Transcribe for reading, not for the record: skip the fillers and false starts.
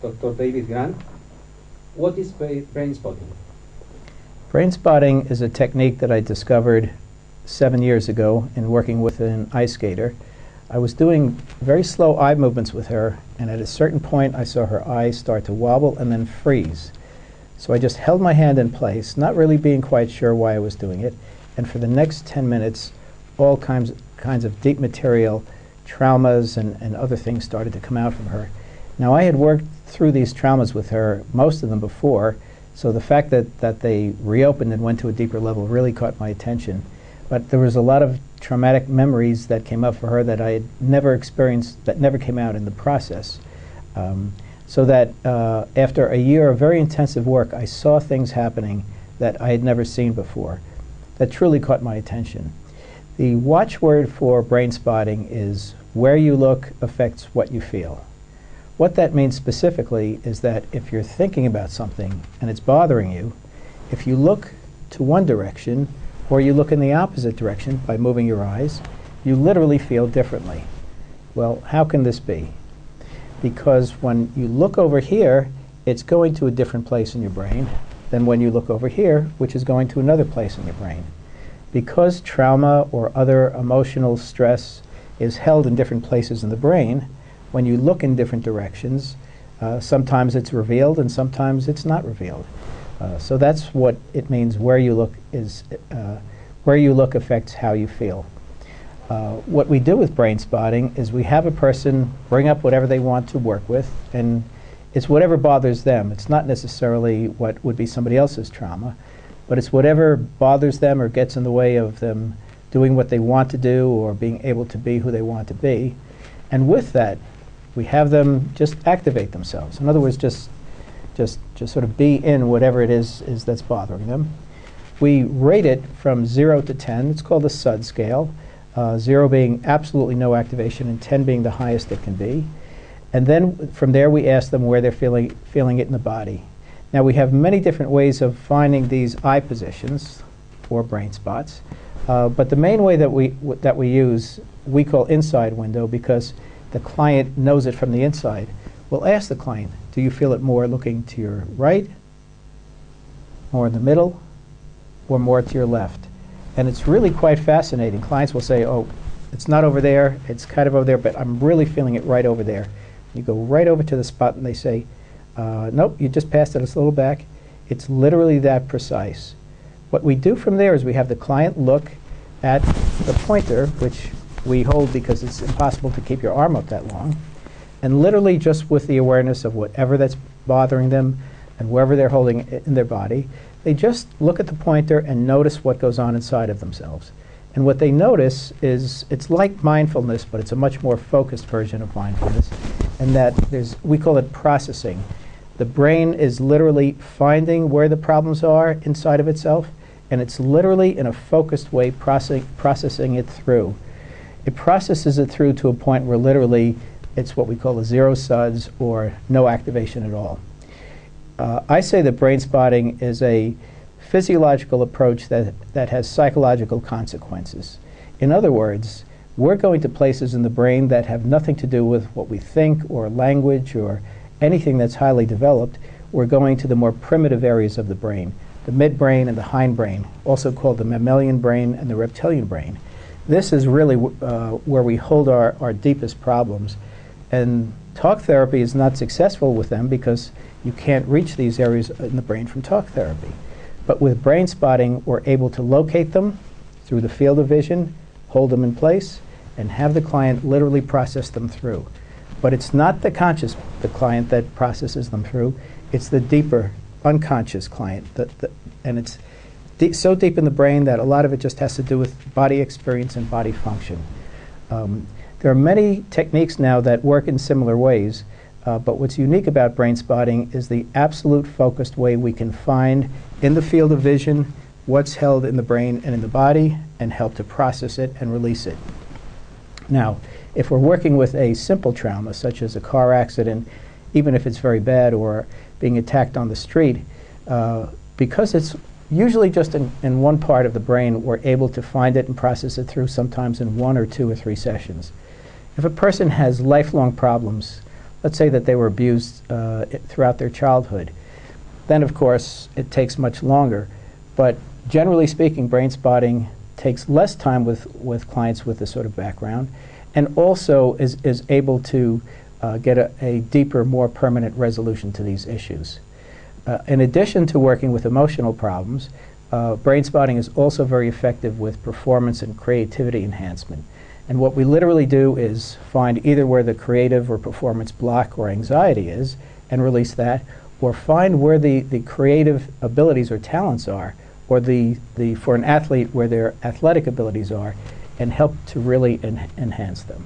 Dr. David Grant. What is brain spotting? Brain spotting is a technique that I discovered 7 years ago in working with an ice skater. I was doing very slow eye movements with her, and at a certain point I saw her eyes start to wobble and then freeze. So I just held my hand in place, not really being quite sure why I was doing it, and for the next 10 minutes all kinds of deep material, traumas and other things started to come out from her. Now I had worked through these traumas with her, most of them before, so the fact that they reopened and went to a deeper level really caught my attention. But there was a lot of traumatic memories that came up for her that I had never experienced, that never came out in the process. So that after a year of very intensive work, I saw things happening that I had never seen before. That truly caught my attention. The watchword for brain spotting is where you look affects what you feel. What that means specifically is that if you're thinking about something and it's bothering you, if you look to one direction or you look in the opposite direction by moving your eyes, you literally feel differently. Well, how can this be? Because when you look over here, it's going to a different place in your brain than when you look over here, which is going to another place in your brain. Because trauma or other emotional stress is held in different places in the brain, when you look in different directions, sometimes it's revealed and sometimes it's not revealed. So that's what it means. Where you look affects how you feel. What we do with brain spotting is we have a person bring up whatever they want to work with, and it's whatever bothers them. It's not necessarily what would be somebody else's trauma, but it's whatever bothers them or gets in the way of them doing what they want to do or being able to be who they want to be. And with that, we have them just activate themselves. In other words, just sort of be in whatever it is that's bothering them. We rate it from 0 to 10. It's called the SUD scale. 0 being absolutely no activation and 10 being the highest it can be. And then from there we ask them where they're feeling it in the body. Now we have many different ways of finding these eye positions or brain spots, but the main way that we use we call inside window because the client knows it from the inside. We'll ask the client, do you feel it more looking to your right, more in the middle, or more to your left? And it's really quite fascinating. Clients will say, oh, it's not over there, it's kind of over there, but I'm really feeling it right over there. You go right over to the spot and they say, nope, you just passed it, it's a little back. It's literally that precise. What we do from there is we have the client look at the pointer, which we hold because it's impossible to keep your arm up that long, and literally just with the awareness of whatever that's bothering them and wherever they're holding it in their body, they just look at the pointer and notice what goes on inside of themselves. And what they notice is it's like mindfulness, but it's a much more focused version of mindfulness, and that we call it processing. The brain is literally finding where the problems are inside of itself, and it's literally in a focused way processing it through. It processes it through to a point where literally it's what we call a 0 SUDS or no activation at all. I say that brain spotting is a physiological approach that has psychological consequences. In other words, we're going to places in the brain that have nothing to do with what we think or language or anything that's highly developed. We're going to the more primitive areas of the brain, the midbrain and the hindbrain, also called the mammalian brain and the reptilian brain. This is really where we hold our deepest problems. And talk therapy is not successful with them because you can't reach these areas in the brain from talk therapy. But with brain spotting, we're able to locate them through the field of vision, hold them in place, and have the client literally process them through. But it's not the client that processes them through, it's the deeper, unconscious client. And it's so deep in the brain that a lot of it just has to do with body experience and body function. There are many techniques now that work in similar ways, but what's unique about brain spotting is the absolute focused way we can find in the field of vision what's held in the brain and in the body and help to process it and release it. Now, if we're working with a simple trauma, such as a car accident, even if it's very bad, or being attacked on the street, because it's usually just in one part of the brain, we're able to find it and process it through sometimes in 1 or 2 or 3 sessions. If a person has lifelong problems, let's say that they were abused throughout their childhood. Then, of course, it takes much longer. But generally speaking, brain spotting takes less time with clients with this sort of background, and also is able to get a deeper, more permanent resolution to these issues. In addition to working with emotional problems, brain spotting is also very effective with performance and creativity enhancement. And what we literally do is find either where the creative or performance block or anxiety is and release that, or find where the creative abilities or talents are, or for an athlete where their athletic abilities are, and help to really enhance them.